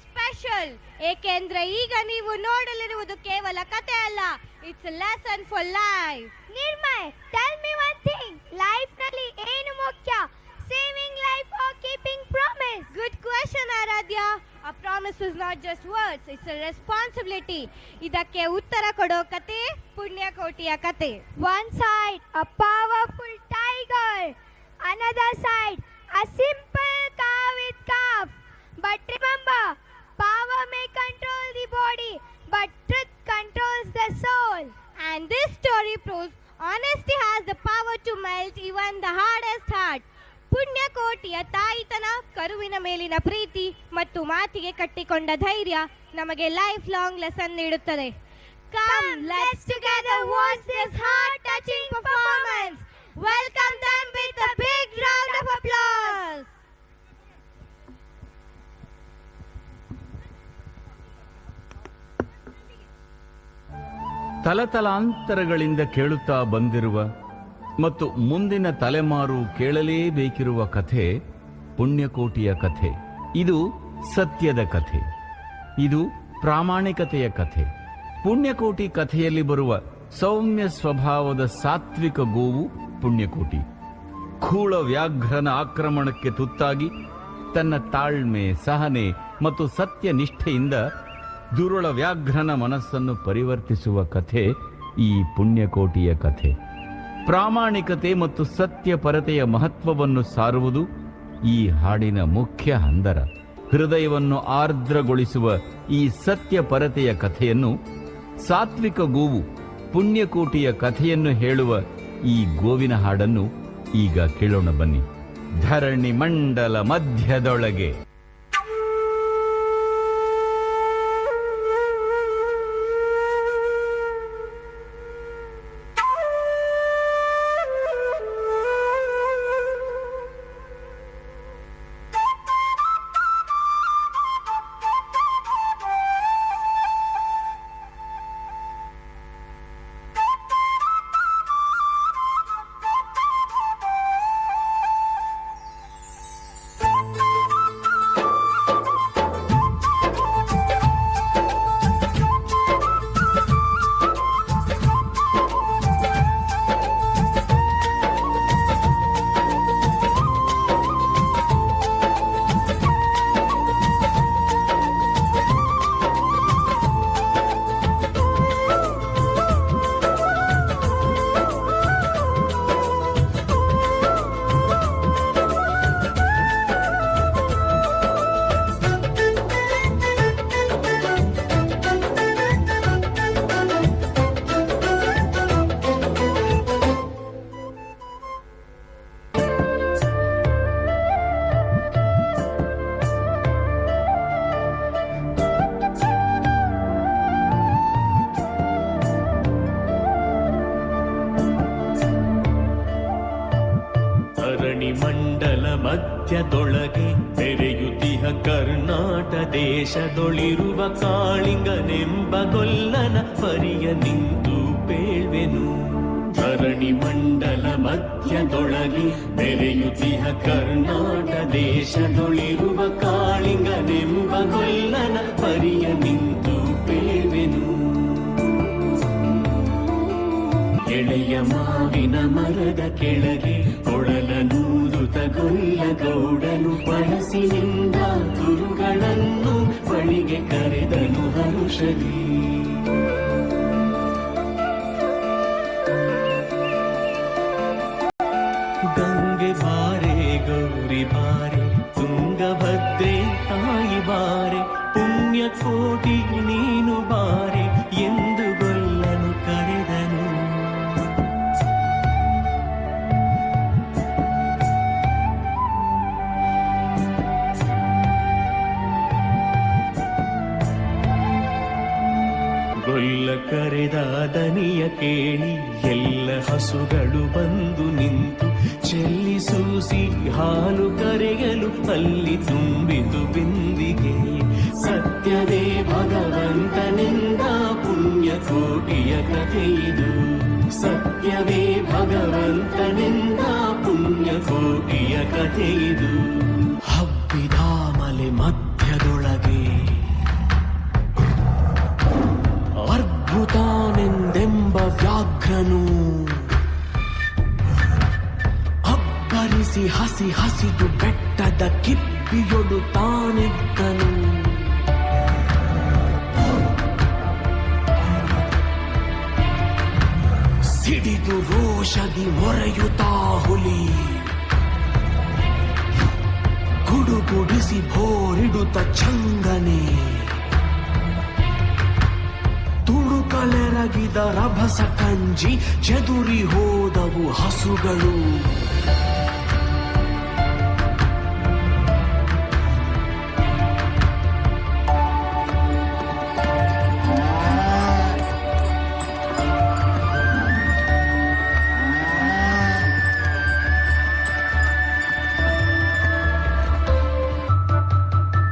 Special, ಏಕೆಂದ್ರೆ ಈಗ ನೀವು ನೋಡಲಿರುವುದು ಕೇವಲ ಕತೆ ಅಲ್ಲ, it's a lesson for life. Nirmay, tell me one thing, life ನಲ್ಲಿ ಏನು ಮುಖ್ಯ, saving life or keeping promise? Good question, Aradhya. A promise is not just words, it's a responsibility. ಇದಕ್ಕೆ ಉತ್ತರ ಕೊಡೋ ಕತೆ ಪುಣ್ಯಕೋಟಿಯ ಕತೆ. One side a powerful tiger, another side a simple cow with calf. But remember, power may control the body, but truth controls the soul. And this story proves honesty has the power to melt even the hardest heart. ಪುಣ್ಯಕೋಟಿಯ ತಾಯಿತನ, ಕರುವಿನ ಮೇಲಿನ ಪ್ರೀತಿ ಮತ್ತು ಮಾತಿಗೆ ಕಟ್ಟಿಕೊಂಡ ಧೈರ್ಯ ನಮಗೆ life long lesson ನೀಡುತ್ತದೆ. Come, let's together watch this heart-touching performance. Welcome them with a big round of applause. ತಲತಲಾಂತರಗಳಿಂದ ಕೇಳುತ್ತಾ ಬಂದಿರುವ ಮತ್ತು ಮುಂದಿನ ತಲೆಮಾರು ಕೇಳಲೇಬೇಕಿರುವ ಕಥೆ ಪುಣ್ಯಕೋಟಿಯ ಕಥೆ. ಇದು ಸತ್ಯದ ಕಥೆ, ಇದು ಪ್ರಾಮಾಣಿಕತೆಯ ಕಥೆ. ಪುಣ್ಯಕೋಟಿ ಕಥೆಯಲ್ಲಿ ಬರುವ ಸೌಮ್ಯ ಸ್ವಭಾವದ ಸಾತ್ವಿಕ ಗೋವು ಪುಣ್ಯಕೋಟಿ. ಖೂಳ ವ್ಯಾಘ್ರನ ಆಕ್ರಮಣಕ್ಕೆ ತುತ್ತಾಗಿ ತನ್ನ ತಾಳ್ಮೆ, ಸಹನೆ ಮತ್ತು ಸತ್ಯನಿಷ್ಠೆಯಿಂದ ದುರುಳ ವ್ಯಾಘ್ರನ ಮನಸ್ಸನ್ನು ಪರಿವರ್ತಿಸುವ ಕಥೆ ಈ ಪುಣ್ಯಕೋಟಿಯ ಕಥೆ. ಪ್ರಾಮಾಣಿಕತೆ ಮತ್ತು ಸತ್ಯಪರತೆಯ ಮಹತ್ವವನ್ನು ಸಾರುವುದು ಈ ಹಾಡಿನ ಮುಖ್ಯ ಹಂದರ. ಹೃದಯವನ್ನು ಆರ್ದ್ರಗೊಳಿಸುವ ಈ ಸತ್ಯಪರತೆಯ ಕಥೆಯನ್ನು, ಸಾತ್ವಿಕ ಗೋವು ಪುಣ್ಯಕೋಟಿಯ ಕಥೆಯನ್ನು ಹೇಳುವ ಈ ಗೋವಿನ ಹಾಡನ್ನು ಈಗ ಕೇಳೋಣ ಬನ್ನಿ. ಧರಣಿ ಮಂಡಲ ಮಧ್ಯದೊಳಗೆ. ಮಂಡಲ ಮಧ್ಯದೊಳಗೆ ಬೆರೆಯುತ್ತಿಹ ಕರ್ನಾಟ ದೇಶದೊಳಿರುವ ಕಾಳಿಂಗನೆಂಬ ಗೊಲ್ಲನ ಪರಿಯ ನಿಂತು ಪೇಳ್ವೆನು. ಧರಣಿ ಮಂಡಲ ಮಧ್ಯದೊಳಗೆ ಬೆರೆಯುತ್ತಿಹ ಕರ್ನಾಟ ದೇಶದೊಳಿರುವ ಕಾಳಿಂಗನೆಂಬ ಗೊಲ್ಲನ ಪರಿಯ ನಿಂತು ಪೇಳ್ವೆನು. ಎಳೆಯ ಮಾವಿನ ಮರದ ಕೆಳಗೆ ಕೊಳಲನೂದುತ ಗೊಲ್ಲ ಗೌಡನು ಬಳಸಿನಿಂದ ತುರುಗಳನ್ನು ಬಳಿಗೆ ಕರೆದನು ಹರುಷದಿ. ಗಂಗೆ ಬಾರೆ ಗೌರಿ ಬಾರೆ, ತುಂಗಭದ್ರೆ ತಾಯಿ ಬಾರೆ, ಪುಣ್ಯಕೋಟಿ ನೀನು ಬಾರೆ ಎಂದು ಗೊಲ್ಲನು ಕರೆದನು. ಗೊಲ್ಲ ಕರೆದ ದನಿಯ ಕೇಳಿ ಎಲ್ಲ ಹಸುಗಳು ಬಂದು ನಿಂತು ಚೆಲ್ಲಿಸೂಸಿ ಹಾಲು ಕರೆಯಲು ಅಲ್ಲಿ ತುಂಬಿತು ಬಿಂದಿಗೆ. ಸತ್ಯವೇ ಭಗವಂತನಿಂದ ಪುಣ್ಯಕೋಟಿಯ ಕಥೆಯಿದು, ಸತ್ಯವೇ ಭಗವಂತನಿಂದ ಪುಣ್ಯಕೋಟಿಯ ಕಥೆಯಿದು. ಹಬ್ಬಿದ ಮಲೆ ಮಧ್ಯದೊಳಗೆ ಹಸಿ ಹಸಿದು ಬೆಟ್ಟದ ಕಿಪ್ಪಿಯೊಡು ತಾನಿದ್ದನು. ಸಿಡಿದು ರೋಷದಿ ಮೊರೆಯುತ್ತಾ ಹುಲಿ ಗುಡುಗುಡಿಸಿ ಭೋರಿಡುತ್ತ ಚಂಗನೆ ತುಡುಕಲೆರಗಿದ ರಭಸ ಕಂಜಿ ಚೆದುರಿ ಹೋದವು ಹಸುಗಳು.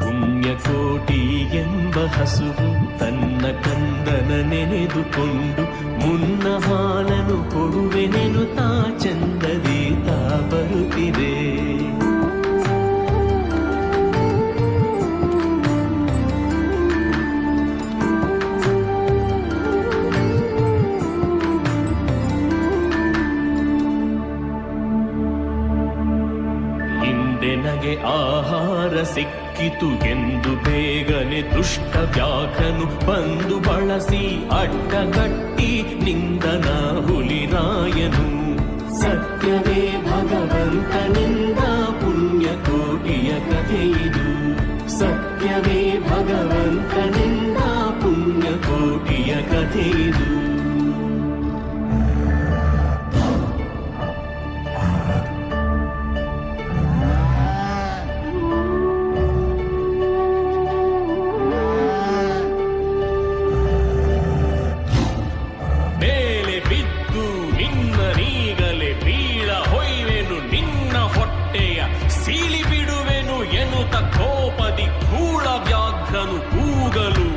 ಪುಣ್ಯಕೋಟಿ ಎಂಬ ಹಸುವು ತನ್ನ ಕಂದನ ನೆನೆದುಕೊಂಡು ಮುನ್ನ ಹಾಲನು ಕೊಡುವೆನೆನು ತಾ ಚಂದದಿ ತಾ ಬರುತ್ತಿದೆ. ಹಿಂದೆ ನಗೆ ಆಹಾರ ಸಿಕ್ಕಿತು ಎಂದು ಬೇಗನೆ ದುಷ್ಟ ವ್ಯಾಘ್ರನು ಬಂದು ಬಳಸಿ ಅಡ್ಡಗಟ್ಟಿ ನಿಂದನ ಹುಲಿರಾಯನು. ಸತ್ಯವೇ ಭಗವಂತನಿಂದ ಪುಣ್ಯಕೋಟಿಯ ಕಥೆಯಿದು. ಸತ್ಯವೇ ಭಗವಂತನಿಂದ ಪುಣ್ಯಕೋಟಿಯ ಕಥೆಯಿದು. ಸೀಲಿ ಬಿಡುವೆನು ಎನ್ನುತ್ತ ಕೋಪದಿ ಕೂಳ ವ್ಯಾಘ್ರನು ಕೂಗಲು.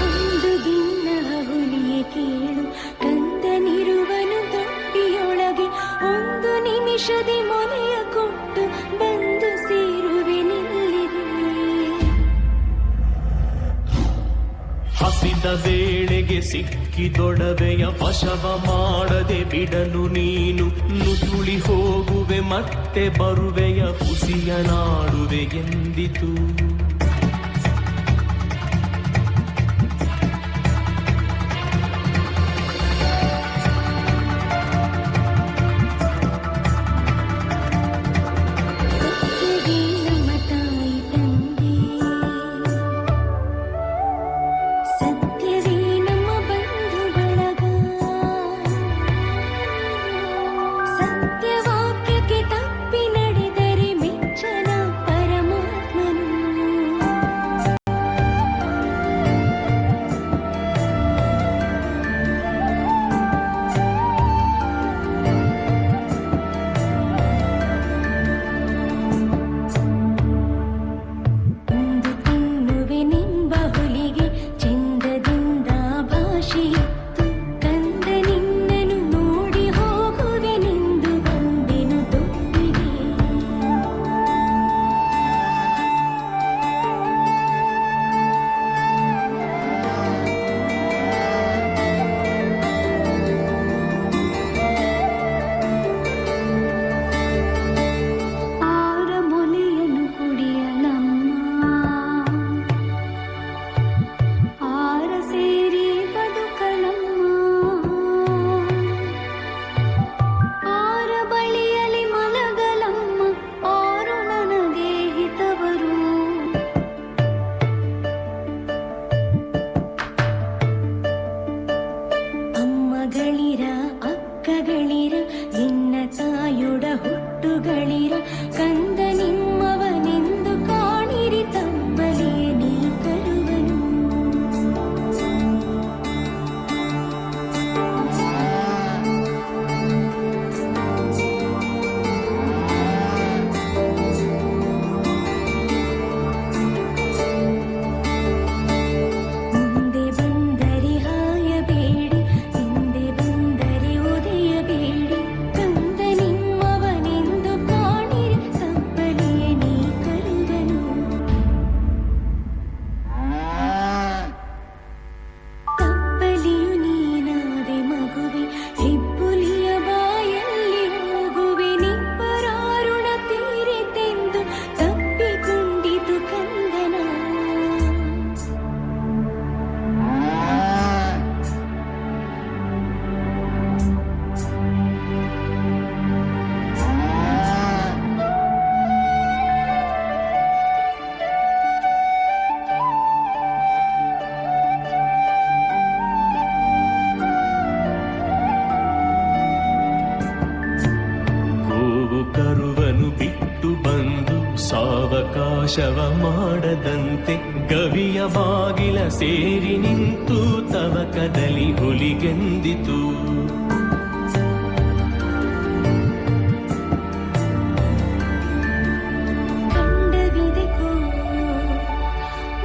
ಒಂದು ದಿನ ಹುಲಿಯ ಕೇಳು, ಕಂದನಿರುವನು ತೊಟ್ಟಿಯೊಳಗೆ, ಒಂದು ನಿಮಿಷದಿ ಮೊನೆಯ ಕೊಟ್ಟು ಬಂದು ಸೇರುವೆ ನಿಲ್ಲಿಗೆ. ಹಸಿದ ವೇಳೆಗೆ ಸಿಕ್ಕಿದೊಡವೆಯ ವಶವ ಮಾಡದೆ ಬಿಡಲು ನೀನು. ನುಸುಳಿ ಹೋಗುವೆ ಮತ್ತೆ ಬರುವೆಯ ಹುಸಿಯ ನಾಡುವೆ ಎಂದಿತು. ಸತ್ಯವಾಕ್ಯಕ್ಕೆ ತಪ್ಪಿ ನಡೆದರೆ ಮೆಚ್ಚನ ಪರಮಾತ್ಮನು. ಒಂದು ತಿನ್ನುವೆನೆಂಬ ಹುಲಿಗೆ ಚಂದದಿಂದ ಭಾಷೆಯಿತ್ತು. ಕಂದ ನಿನ್ನನು ನೋಡಿ ಹೋಗುವೆನೆಂದು ಬಂದೆನು ತೊಟ್ಟಿಗೆ. ಆರ ಮೊಲೆಯನ್ನು ಕುಡಿಯಲಮ್ಮ, ಆರ ಸೇರಿ ಬದುಕಲಮ್ಮ. ಆರ ಬಳಿಯಲಿ ಮಲಗಲಮ್ಮ, ಆರು ನನಗೆ ಹಿತವರು. ಅಮ್ಮಗಳಿರ ಅಕ್ಕಗಳಿರ ನಿನ್ನ ತಾಯೊಡ ಹುಟ್ಟುಗಳಿರ, ಕಂದ ನಿಮ್ಮವನೆಂದು ಕಾಣಿರಿ ತಪ್ಪಲೇ ನೀ ಕರುವನು. ಮುಂದೆ ಬಂದರೆ ಹಾಯಬೇಡಿ, ಹಿಂದೆ ಬಂದ ವಶವ ಮಾಡದಂತೆ ಗವಿಯ ಬಾಗಿಲ ಸೇರಿ ನಿಂತು ತವಕದಲ್ಲಿ ಹುಲಿಗೆಂದಿತು. ಖಂಡವಿದೆಕೋ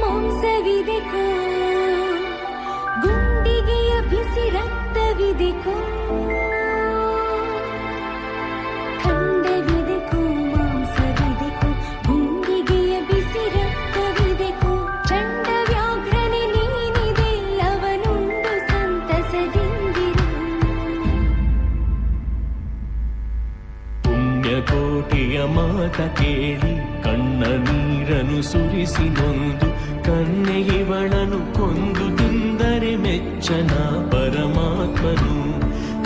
ಮಾಂಸವಿದೆಕೋ ಗುಂಡಿಗೆಯ ಬಿಸಿ ರಕ್ತವಿದೆಕೋ ಖಂಡವಿದೆಕೋ ಮಾಂಸವಿದೆಕೋ ಗುಂಡಿಗೆಯ ಬಿಸಿ ರಕ್ತವಿದೆಕೋ ಚಂಡ ವ್ಯಾಘ್ರನೆ ನೀನಿದೆಲ್ಲವನುಂಡು ಸಂತಸದಿಂದಿರು. ಪುಣ್ಯಕೋಟಿಯ ಮಾತ ಕೇಳಿ ಕಣ್ಣ ನೀರನು ಸುರಿಸಿ ನೊಂದು ಕನ್ನೆ ಇವಳನು ಕೊಂದು ತಿಂದರೆ ಮೆಚ್ಚನ ಪರಮಾತ್ಮನು.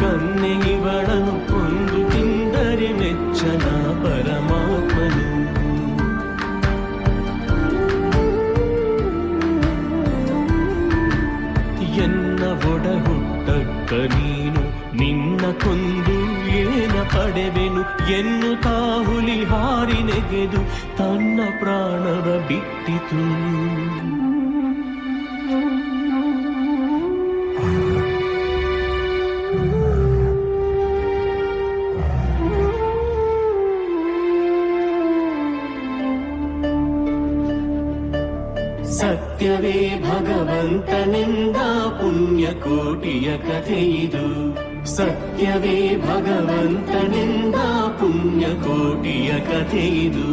ಕನ್ನೆ ಇವಳನು ಕೊಂದು ತಿಂದರೆ ಮೆಚ್ಚನ ಪರಮಾತ್ಮನು. ಎನ್ನ ಒಡ ಹುಟ್ಟಕ್ಕ ನೀನು ನಿನ್ನ ಕೊಂದು ಏನ ಪಡೆವೆನು ಎನ್ನುತ್ತಾ ಹುಲಿ ಹಾರಿ ನೆಗೆದು ತನ್ನ ಪ್ರಾಣವ ಬಿಟ್ಟಿತು. ಸತ್ಯವೇ ಭಗವಂತನೆಂದ ಪುಣ್ಯಕೋಟಿಯ ಕಥೆಯಿದು. ಸತ್ಯವೇ ಭಗವಂತನೆಂದ ಪುಣ್ಯಕೋಟಿಯ ಕಥೆಯಿದು.